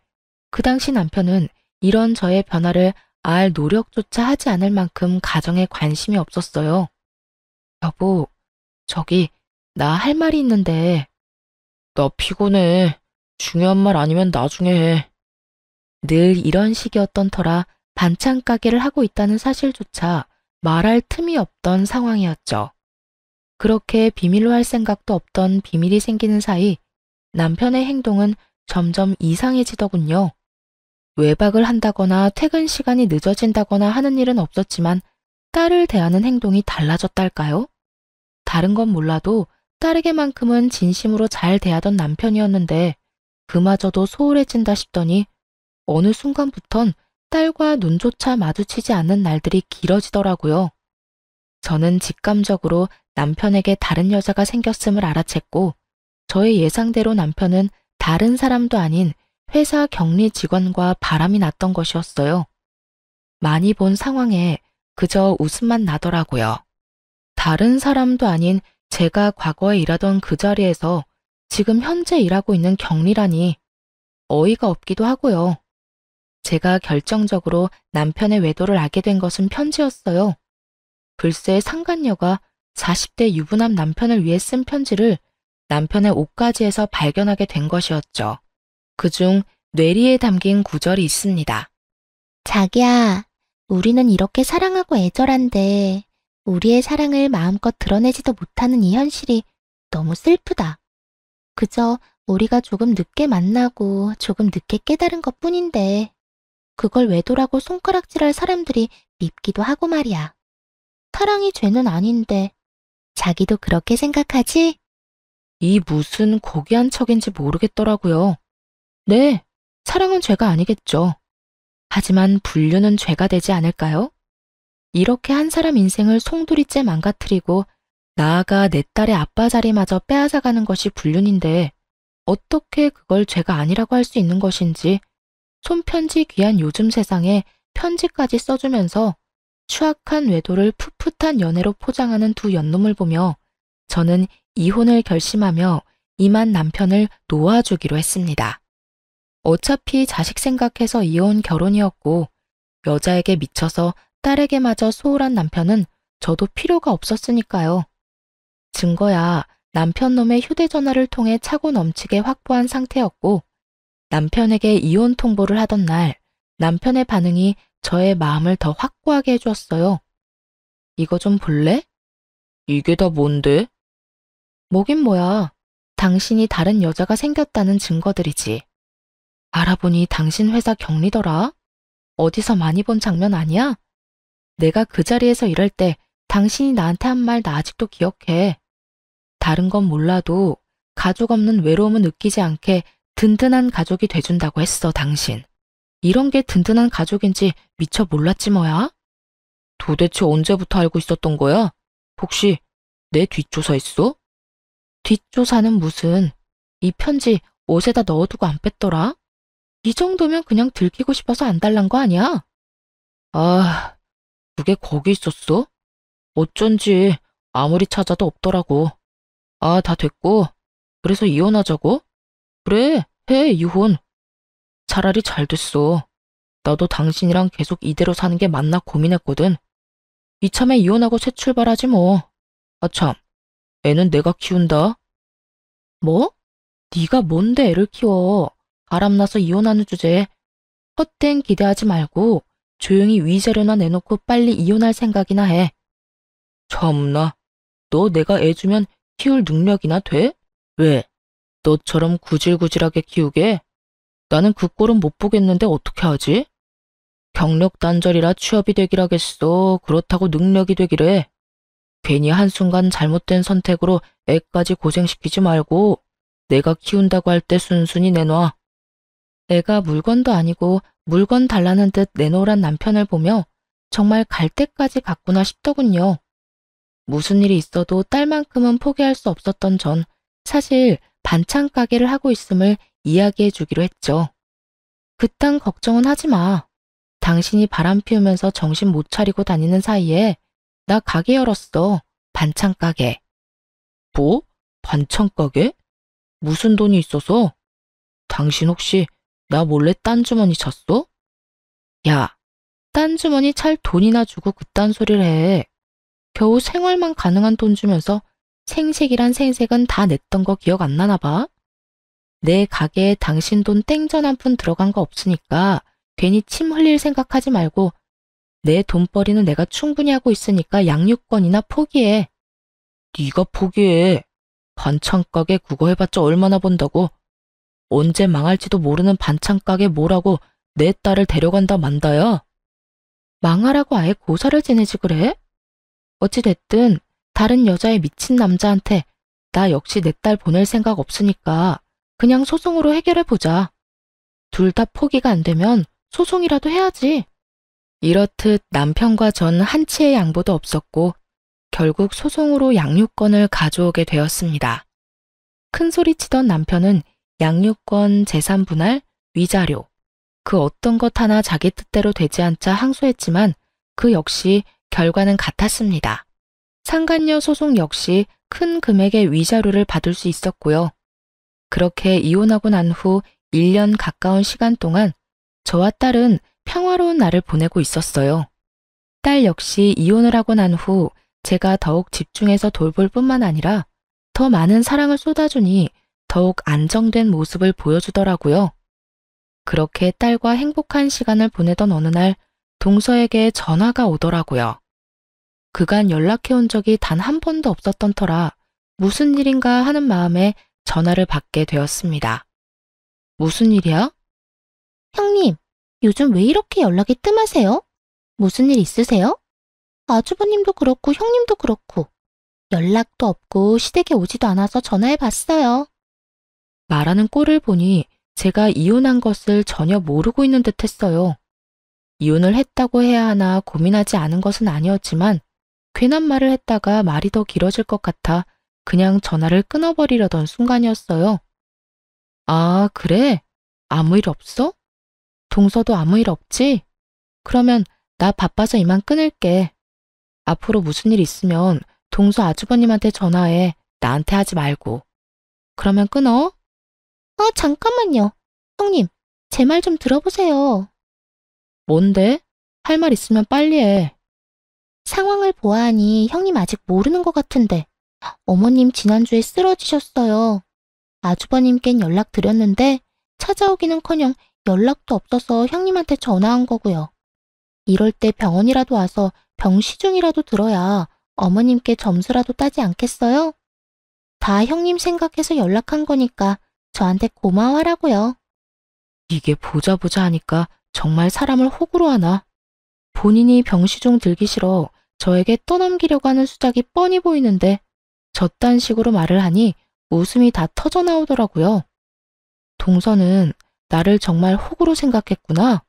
그 당시 남편은 이런 저의 변화를 알 노력조차 하지 않을 만큼 가정에 관심이 없었어요. 여보, 저기 나 할 말이 있는데. 나 피곤해. 중요한 말 아니면 나중에 해. 늘 이런 식이었던 터라 반찬 가게를 하고 있다는 사실조차 말할 틈이 없던 상황이었죠. 그렇게 비밀로 할 생각도 없던 비밀이 생기는 사이 남편의 행동은 점점 이상해지더군요. 외박을 한다거나 퇴근 시간이 늦어진다거나 하는 일은 없었지만 딸을 대하는 행동이 달라졌달까요? 다른 건 몰라도 딸에게만큼은 진심으로 잘 대하던 남편이었는데 그마저도 소홀해진다 싶더니 어느 순간부턴 딸과 눈조차 마주치지 않는 날들이 길어지더라고요. 저는 직감적으로 남편에게 다른 여자가 생겼음을 알아챘고 저의 예상대로 남편은 다른 사람도 아닌 회사 격리 직원과 바람이 났던 것이었어요. 많이 본 상황에 그저 웃음만 나더라고요. 다른 사람도 아닌 제가 과거에 일하던 그 자리에서 지금 현재 일하고 있는 격리라니 어이가 없기도 하고요. 제가 결정적으로 남편의 외도를 알게 된 것은 편지였어요. 글쎄 상간녀가 40대 유부남 남편을 위해 쓴 편지를 남편의 옷가지에서 발견하게 된 것이었죠. 그중 뇌리에 담긴 구절이 있습니다. 자기야, 우리는 이렇게 사랑하고 애절한데 우리의 사랑을 마음껏 드러내지도 못하는 이 현실이 너무 슬프다. 그저 우리가 조금 늦게 만나고 조금 늦게 깨달은 것뿐인데 그걸 외도라고 손가락질할 사람들이 밉기도 하고 말이야. 사랑이 죄는 아닌데 자기도 그렇게 생각하지? 이 무슨 고귀한 척인지 모르겠더라고요. 네, 사랑은 죄가 아니겠죠. 하지만 불륜은 죄가 되지 않을까요? 이렇게 한 사람 인생을 송두리째 망가뜨리고 나아가 내 딸의 아빠 자리마저 빼앗아가는 것이 불륜인데 어떻게 그걸 죄가 아니라고 할 수 있는 것인지 손편지 귀한 요즘 세상에 편지까지 써주면서 추악한 외도를 풋풋한 연애로 포장하는 두 연놈을 보며 저는 이혼을 결심하며 이만 남편을 놓아주기로 했습니다. 어차피 자식 생각해서 이혼 결혼이었고 여자에게 미쳐서 딸에게마저 소홀한 남편은 저도 필요가 없었으니까요. 증거야 남편 놈의 휴대전화를 통해 차고 넘치게 확보한 상태였고 남편에게 이혼 통보를 하던 날 남편의 반응이 저의 마음을 더 확고하게 해주었어요. 이거 좀 볼래? 이게 다 뭔데? 뭐긴 뭐야. 당신이 다른 여자가 생겼다는 증거들이지. 알아보니 당신 회사 경리더라. 어디서 많이 본 장면 아니야? 내가 그 자리에서 일할 때 당신이 나한테 한 말 나 아직도 기억해. 다른 건 몰라도 가족 없는 외로움은 느끼지 않게 든든한 가족이 돼준다고 했어, 당신. 이런 게 든든한 가족인지 미처 몰랐지 뭐야? 도대체 언제부터 알고 있었던 거야? 혹시 내 뒷조사했어? 뒷조사는 무슨. 이 편지 옷에다 넣어두고 안 뺐더라? 이 정도면 그냥 들키고 싶어서 안 달란 거 아니야? 아, 그게 거기 있었어? 어쩐지 아무리 찾아도 없더라고. 아, 다 됐고. 그래서 이혼하자고? 그래, 해, 이혼. 차라리 잘 됐어. 나도 당신이랑 계속 이대로 사는 게 맞나 고민했거든. 이참에 이혼하고 새 출발하지 뭐. 아참, 애는 내가 키운다. 뭐? 네가 뭔데 애를 키워. 바람나서 이혼하는 주제에 헛된 기대하지 말고 조용히 위자료나 내놓고 빨리 이혼할 생각이나 해. 참나, 너 내가 애 주면 키울 능력이나 돼? 왜? 너처럼 구질구질하게 키우게? 나는 그 꼴은 못 보겠는데 어떻게 하지? 경력 단절이라 취업이 되기라겠어. 그렇다고 능력이 되기래. 괜히 한순간 잘못된 선택으로 애까지 고생시키지 말고 내가 키운다고 할 때 순순히 내놔. 애가 물건도 아니고 물건 달라는 듯 내놓으란 남편을 보며 정말 갈 때까지 갔구나 싶더군요. 무슨 일이 있어도 딸만큼은 포기할 수 없었던 전 사실 반찬 가게를 하고 있음을 이야기해 주기로 했죠. 그딴 걱정은 하지 마. 당신이 바람 피우면서 정신 못 차리고 다니는 사이에 나 가게 열었어. 반찬 가게. 뭐? 반찬 가게? 무슨 돈이 있어서? 당신 혹시 나 몰래 딴 주머니 찼어? 야, 딴 주머니 찰 돈이나 주고 그딴 소리를 해. 겨우 생활만 가능한 돈 주면서 생색이란 생색은 다 냈던 거 기억 안 나나 봐? 내 가게에 당신 돈 땡전 한 푼 들어간 거 없으니까 괜히 침 흘릴 생각하지 말고 내 돈벌이는 내가 충분히 하고 있으니까 양육권이나 포기해. 네가 포기해. 반찬 가게 그거 해봤자 얼마나 번다고. 언제 망할지도 모르는 반찬 가게 뭐라고 내 딸을 데려간다 만다야. 망하라고 아예 고사를 지내지 그래? 어찌됐든 다른 여자에 미친 남자한테 나 역시 내 딸 보낼 생각 없으니까 그냥 소송으로 해결해보자. 둘 다 포기가 안 되면 소송이라도 해야지. 이렇듯 남편과 전 한치의 양보도 없었고 결국 소송으로 양육권을 가져오게 되었습니다. 큰 소리 치던 남편은 양육권, 재산 분할, 위자료, 그 어떤 것 하나 자기 뜻대로 되지 않자 항소했지만 그 역시 결과는 같았습니다. 상간녀 소송 역시 큰 금액의 위자료를 받을 수 있었고요. 그렇게 이혼하고 난 후 1년 가까운 시간 동안 저와 딸은 평화로운 날을 보내고 있었어요. 딸 역시 이혼을 하고 난 후 제가 더욱 집중해서 돌볼 뿐만 아니라 더 많은 사랑을 쏟아주니 더욱 안정된 모습을 보여주더라고요. 그렇게 딸과 행복한 시간을 보내던 어느 날 동서에게 전화가 오더라고요. 그간 연락해온 적이 단 한 번도 없었던 터라 무슨 일인가 하는 마음에 전화를 받게 되었습니다. 무슨 일이야? 형님, 요즘 왜 이렇게 연락이 뜸하세요? 무슨 일 있으세요? 아주버님도 그렇고 형님도 그렇고 연락도 없고 시댁에 오지도 않아서 전화해봤어요. 말하는 꼴을 보니 제가 이혼한 것을 전혀 모르고 있는 듯 했어요. 이혼을 했다고 해야 하나 고민하지 않은 것은 아니었지만 괜한 말을 했다가 말이 더 길어질 것 같아 그냥 전화를 끊어버리려던 순간이었어요. 아, 그래? 아무 일 없어? 동서도 아무 일 없지? 그러면 나 바빠서 이만 끊을게. 앞으로 무슨 일 있으면 동서 아주버님한테 전화해. 나한테 하지 말고. 그러면 끊어? 잠깐만요. 형님, 제 말 좀 들어보세요. 뭔데? 할 말 있으면 빨리 해. 상황을 보아하니 형님 아직 모르는 것 같은데 어머님 지난주에 쓰러지셨어요. 아주버님껜 연락드렸는데 찾아오기는커녕 연락도 없어서 형님한테 전화한 거고요. 이럴 때 병원이라도 와서 병시중이라도 들어야 어머님께 점수라도 따지 않겠어요? 다 형님 생각해서 연락한 거니까 저한테 고마워하라고요. 이게 보자 하니까 정말 사람을 호구로 하나? 본인이 병시중 들기 싫어 저에게 떠넘기려고 하는 수작이 뻔히 보이는데 저딴 식으로 말을 하니 웃음이 다 터져 나오더라고요. 동서는 나를 정말 호구로 생각했구나.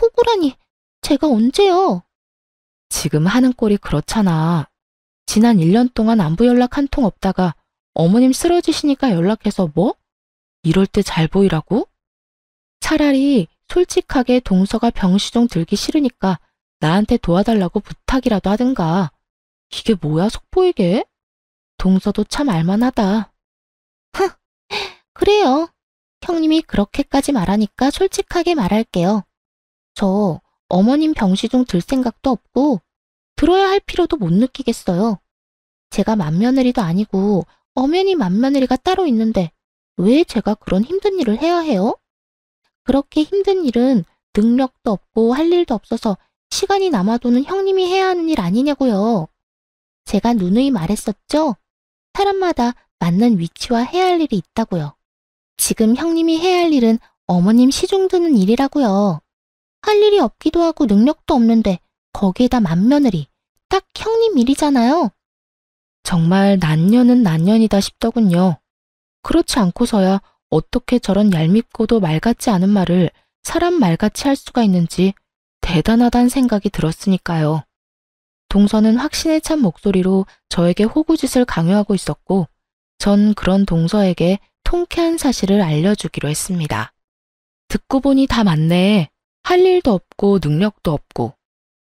호구라니, 제가 언제요? 지금 하는 꼴이 그렇잖아. 지난 1년 동안 안부 연락 한 통 없다가 어머님 쓰러지시니까 연락해서 뭐? 이럴 때 잘 보이라고? 차라리 솔직하게 동서가 병시중 들기 싫으니까 나한테 도와달라고 부탁이라도 하든가. 이게 뭐야 속보이게? 동서도 참 알만하다. 그래요. 형님이 그렇게까지 말하니까 솔직하게 말할게요. 저 어머님 병시중 들 생각도 없고 들어야 할 필요도 못 느끼겠어요. 제가 맏며느리도 아니고 엄연히 맏며느리가 따로 있는데 왜 제가 그런 힘든 일을 해야 해요? 그렇게 힘든 일은 능력도 없고 할 일도 없어서 시간이 남아도는 형님이 해야 하는 일 아니냐고요. 제가 누누이 말했었죠? 사람마다 맞는 위치와 해야 할 일이 있다고요. 지금 형님이 해야 할 일은 어머님 시중 드는 일이라고요. 할 일이 없기도 하고 능력도 없는데 거기에다 맏며느리, 딱 형님 일이잖아요. 정말 난년은 난년이다 싶더군요. 그렇지 않고서야 어떻게 저런 얄밉고도 말 같지 않은 말을 사람 말같이 할 수가 있는지 대단하다는 생각이 들었으니까요. 동서는 확신에 찬 목소리로 저에게 호구짓을 강요하고 있었고 전 그런 동서에게 통쾌한 사실을 알려주기로 했습니다. 듣고 보니 다 맞네. 할 일도 없고 능력도 없고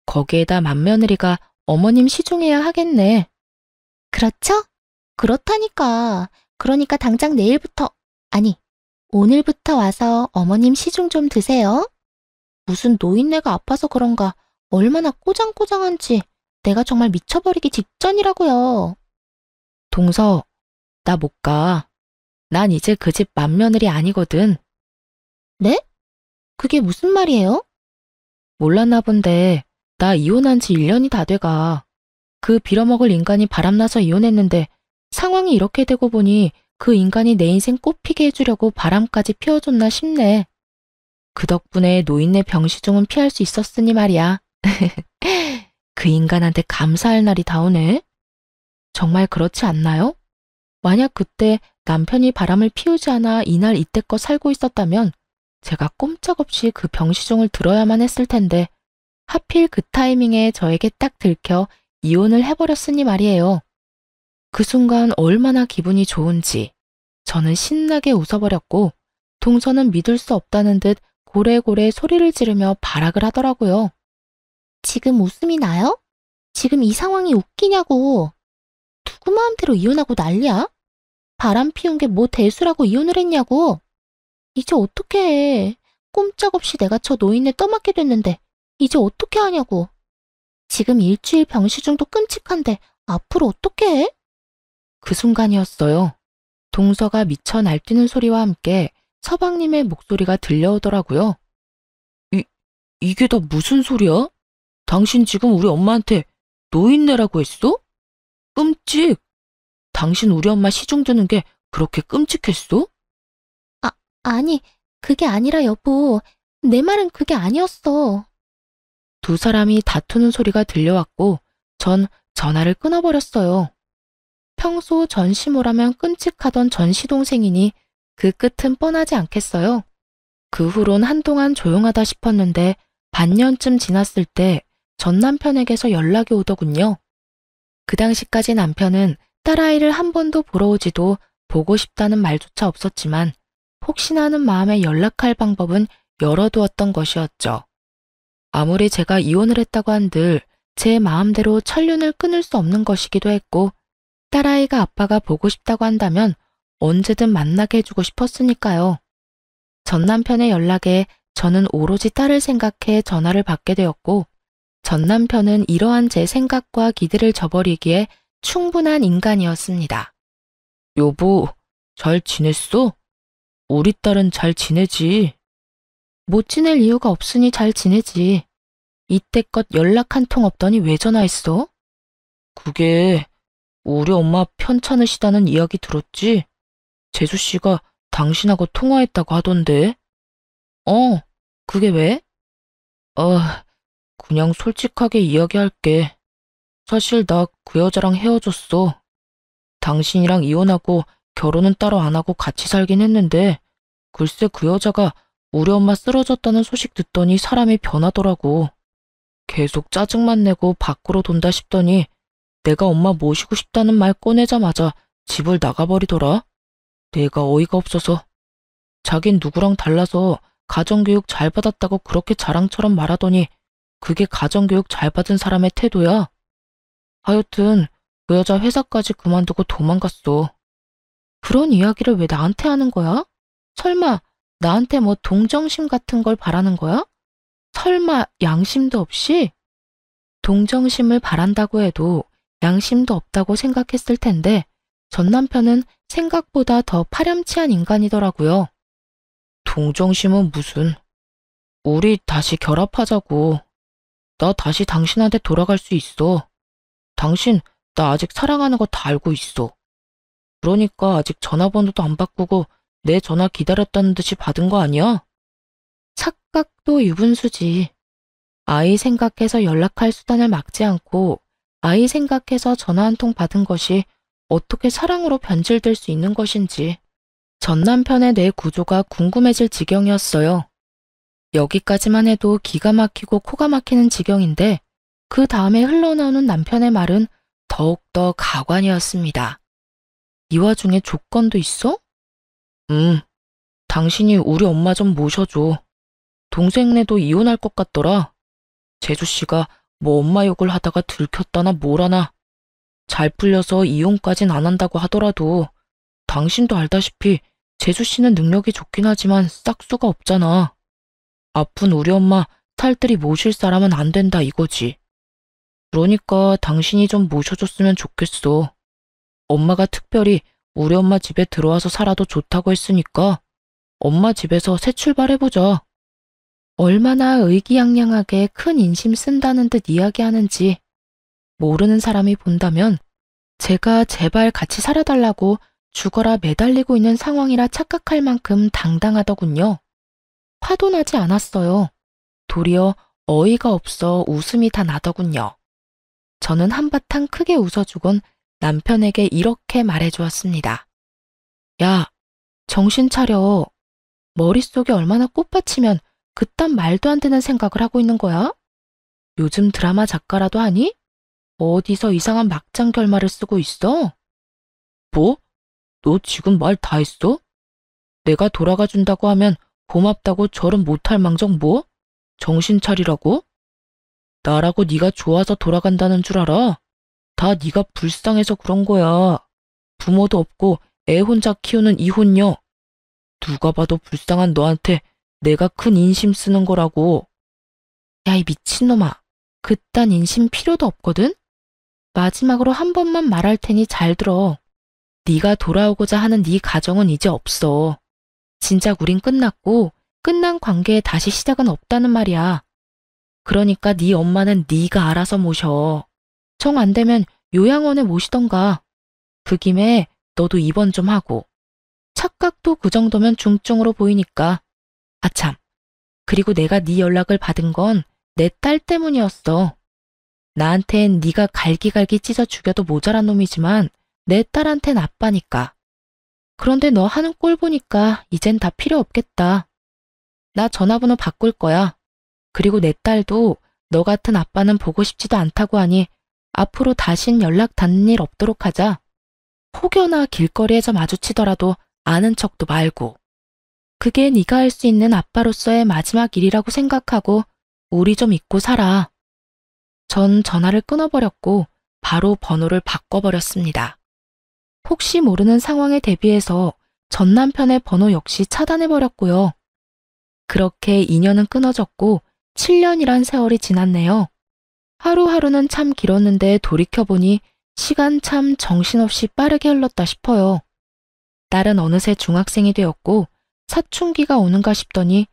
거기에다 맏며느리가 어머님 시중해야 하겠네. 그렇죠? 그렇다니까. 그러니까 당장 내일부터, 아니, 오늘부터 와서 어머님 시중 좀 드세요. 무슨 노인네가 아파서 그런가 얼마나 꼬장꼬장한지 내가 정말 미쳐버리기 직전이라고요. 동서, 나 못 가. 난 이제 그 집 맏며느리 아니거든. 네? 그게 무슨 말이에요? 몰랐나 본데 나 이혼한 지 1년이 다 돼가. 그 빌어먹을 인간이 바람나서 이혼했는데 상황이 이렇게 되고 보니 그 인간이 내 인생 꽃피게 해주려고 바람까지 피워줬나 싶네. 그 덕분에 노인네 병시중은 피할 수 있었으니 말이야. 그 인간한테 감사할 날이 다오네. 정말 그렇지 않나요? 만약 그때 남편이 바람을 피우지 않아 이날 이때껏 살고 있었다면 제가 꼼짝없이 그 병시중을 들어야만 했을 텐데 하필 그 타이밍에 저에게 딱 들켜 이혼을 해버렸으니 말이에요. 그 순간 얼마나 기분이 좋은지 저는 신나게 웃어버렸고 동서는 믿을 수 없다는 듯 고래고래 소리를 지르며 발악을 하더라고요. 지금 웃음이 나요? 지금 이 상황이 웃기냐고. 누구 마음대로 이혼하고 난리야? 바람 피운 게 뭐 대수라고 이혼을 했냐고. 이제 어떻게 해. 꼼짝없이 내가 저 노인네 떠맡게 됐는데 이제 어떻게 하냐고. 지금 일주일 병시중도 끔찍한데 앞으로 어떻게 해? 그 순간이었어요. 동서가 미쳐 날뛰는 소리와 함께 서방님의 목소리가 들려오더라고요. 이게 다 무슨 소리야? 당신 지금 우리 엄마한테 노인네라고 했어? 끔찍! 당신 우리 엄마 시중 드는 게 그렇게 끔찍했어? 아니, 그게 아니라 여보. 내 말은 그게 아니었어. 두 사람이 다투는 소리가 들려왔고 전 전화를 끊어버렸어요. 평소 전시모라면 끔찍하던 전 시동생이니 그 끝은 뻔하지 않겠어요. 그 후론 한동안 조용하다 싶었는데 반년쯤 지났을 때 전 남편에게서 연락이 오더군요. 그 당시까지 남편은 딸아이를 한 번도 보러 오지도 보고 싶다는 말조차 없었지만 혹시나 하는 마음에 연락할 방법은 열어두었던 것이었죠. 아무리 제가 이혼을 했다고 한들 제 마음대로 천륜을 끊을 수 없는 것이기도 했고 딸아이가 아빠가 보고 싶다고 한다면 언제든 만나게 해주고 싶었으니까요. 전 남편의 연락에 저는 오로지 딸을 생각해 전화를 받게 되었고 전 남편은 이러한 제 생각과 기대를 저버리기에 충분한 인간이었습니다. 여보, 잘 지냈어? 우리 딸은 잘 지내지. 못 지낼 이유가 없으니 잘 지내지. 이때껏 연락 한 통 없더니 왜 전화했어? 그게 우리 엄마 편찮으시다는 이야기 들었지? 재수 씨가 당신하고 통화했다고 하던데. 그게 왜? 그냥 솔직하게 이야기할게. 사실 나 그 여자랑 헤어졌어. 당신이랑 이혼하고 결혼은 따로 안 하고 같이 살긴 했는데 글쎄 그 여자가 우리 엄마 쓰러졌다는 소식 듣더니 사람이 변하더라고. 계속 짜증만 내고 밖으로 돈다 싶더니 내가 엄마 모시고 싶다는 말 꺼내자마자 집을 나가버리더라. 내가 어이가 없어서. 자긴 누구랑 달라서 가정교육 잘 받았다고 그렇게 자랑처럼 말하더니 그게 가정교육 잘 받은 사람의 태도야. 하여튼 그 여자 회사까지 그만두고 도망갔어. 그런 이야기를 왜 나한테 하는 거야? 설마 나한테 뭐 동정심 같은 걸 바라는 거야? 설마 양심도 없이? 동정심을 바란다고 해도 양심도 없다고 생각했을 텐데 전 남편은 생각보다 더 파렴치한 인간이더라고요. 동정심은 무슨. 우리 다시 결합하자고. 나 다시 당신한테 돌아갈 수 있어. 당신 나 아직 사랑하는 거 다 알고 있어. 그러니까 아직 전화번호도 안 바꾸고 내 전화 기다렸다는 듯이 받은 거 아니야? 착각도 유분수지. 아이 생각해서 연락할 수단을 막지 않고 아이 생각해서 전화 한 통 받은 것이 어떻게 사랑으로 변질될 수 있는 것인지 전 남편의 뇌 구조가 궁금해질 지경이었어요. 여기까지만 해도 기가 막히고 코가 막히는 지경인데 그 다음에 흘러나오는 남편의 말은 더욱더 가관이었습니다. 이 와중에 조건도 있어? 당신이 우리 엄마 좀 모셔줘. 동생네도 이혼할 것 같더라. 재수씨가 뭐 엄마 욕을 하다가 들켰다나 뭐라나. 잘 풀려서 이혼까진 안 한다고 하더라도 당신도 알다시피 재수씨는 능력이 좋긴 하지만 싹수가 없잖아. 아픈 우리 엄마 살뜰히 모실 사람은 안 된다 이거지. 그러니까 당신이 좀 모셔줬으면 좋겠어. 엄마가 특별히 우리 엄마 집에 들어와서 살아도 좋다고 했으니까 엄마 집에서 새 출발해보자. 얼마나 의기양양하게 큰 인심 쓴다는 듯 이야기하는지 모르는 사람이 본다면 제가 제발 같이 살아달라고 죽어라 매달리고 있는 상황이라 착각할 만큼 당당하더군요. 화도 나지 않았어요. 도리어 어이가 없어 웃음이 다 나더군요. 저는 한바탕 크게 웃어주곤 남편에게 이렇게 말해주었습니다. 야, 정신 차려. 머릿속에 얼마나 꽃받치면 그딴 말도 안 되는 생각을 하고 있는 거야? 요즘 드라마 작가라도 하니? 어디서 이상한 막장 결말을 쓰고 있어? 뭐? 너 지금 말 다 했어? 내가 돌아가 준다고 하면 고맙다고 절은 못할 망정 뭐? 정신 차리라고? 나라고 네가 좋아서 돌아간다는 줄 알아? 다 네가 불쌍해서 그런 거야. 부모도 없고 애 혼자 키우는 이혼녀. 누가 봐도 불쌍한 너한테 내가 큰 인심 쓰는 거라고. 야, 이 미친놈아. 그딴 인심 필요도 없거든? 마지막으로 한 번만 말할 테니 잘 들어. 네가 돌아오고자 하는 네 가정은 이제 없어. 진작 우린 끝났고 끝난 관계에 다시 시작은 없다는 말이야. 그러니까 네 엄마는 네가 알아서 모셔. 정 안 되면 요양원에 모시던가. 그 김에 너도 입원 좀 하고. 착각도 그 정도면 중증으로 보이니까. 아참, 그리고 내가 네 연락을 받은 건 내 딸 때문이었어. 나한텐 네가 갈기갈기 찢어 죽여도 모자란 놈이지만 내 딸한텐 아빠니까. 그런데 너 하는 꼴 보니까 이젠 다 필요 없겠다. 나 전화번호 바꿀 거야. 그리고 내 딸도 너 같은 아빠는 보고 싶지도 않다고 하니 앞으로 다신 연락 닿는 일 없도록 하자. 혹여나 길거리에서 마주치더라도 아는 척도 말고. 그게 네가 할 수 있는 아빠로서의 마지막 일이라고 생각하고 우리 좀 잊고 살아. 전 전화를 끊어버렸고 바로 번호를 바꿔버렸습니다. 혹시 모르는 상황에 대비해서 전 남편의 번호 역시 차단해버렸고요. 그렇게 인연은 끊어졌고 7년이란 세월이 지났네요. 하루하루는 참 길었는데 돌이켜보니 시간 참 정신없이 빠르게 흘렀다 싶어요. 딸은 어느새 중학생이 되었고 사춘기가 오는가 싶더니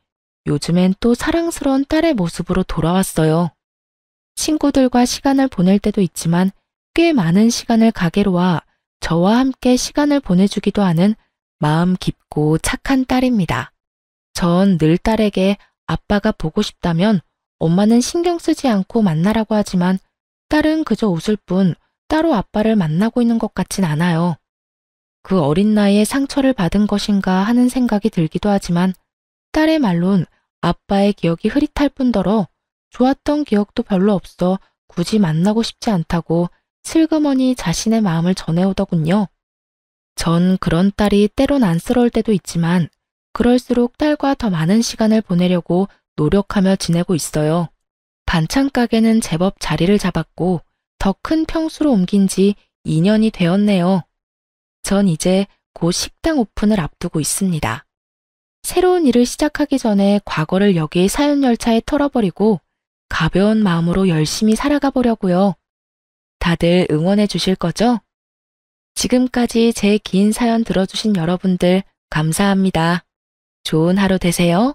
요즘엔 또 사랑스러운 딸의 모습으로 돌아왔어요. 친구들과 시간을 보낼 때도 있지만 꽤 많은 시간을 가게로 와 저와 함께 시간을 보내주기도 하는 마음 깊고 착한 딸입니다. 전 늘 딸에게 아빠가 보고 싶다면 엄마는 신경 쓰지 않고 만나라고 하지만 딸은 그저 웃을 뿐 따로 아빠를 만나고 있는 것 같진 않아요. 그 어린 나이에 상처를 받은 것인가 하는 생각이 들기도 하지만 딸의 말론 아빠의 기억이 흐릿할 뿐더러 좋았던 기억도 별로 없어 굳이 만나고 싶지 않다고 슬그머니 자신의 마음을 전해오더군요. 전 그런 딸이 때론 안쓰러울 때도 있지만 그럴수록 딸과 더 많은 시간을 보내려고 노력하며 지내고 있어요. 반찬 가게는 제법 자리를 잡았고 더 큰 평수로 옮긴 지 2년이 되었네요. 전 이제 곧 식당 오픈을 앞두고 있습니다. 새로운 일을 시작하기 전에 과거를 여기 사연 열차에 털어버리고 가벼운 마음으로 열심히 살아가 보려고요. 다들 응원해 주실 거죠? 지금까지 제 긴 사연 들어주신 여러분들 감사합니다. 좋은 하루 되세요.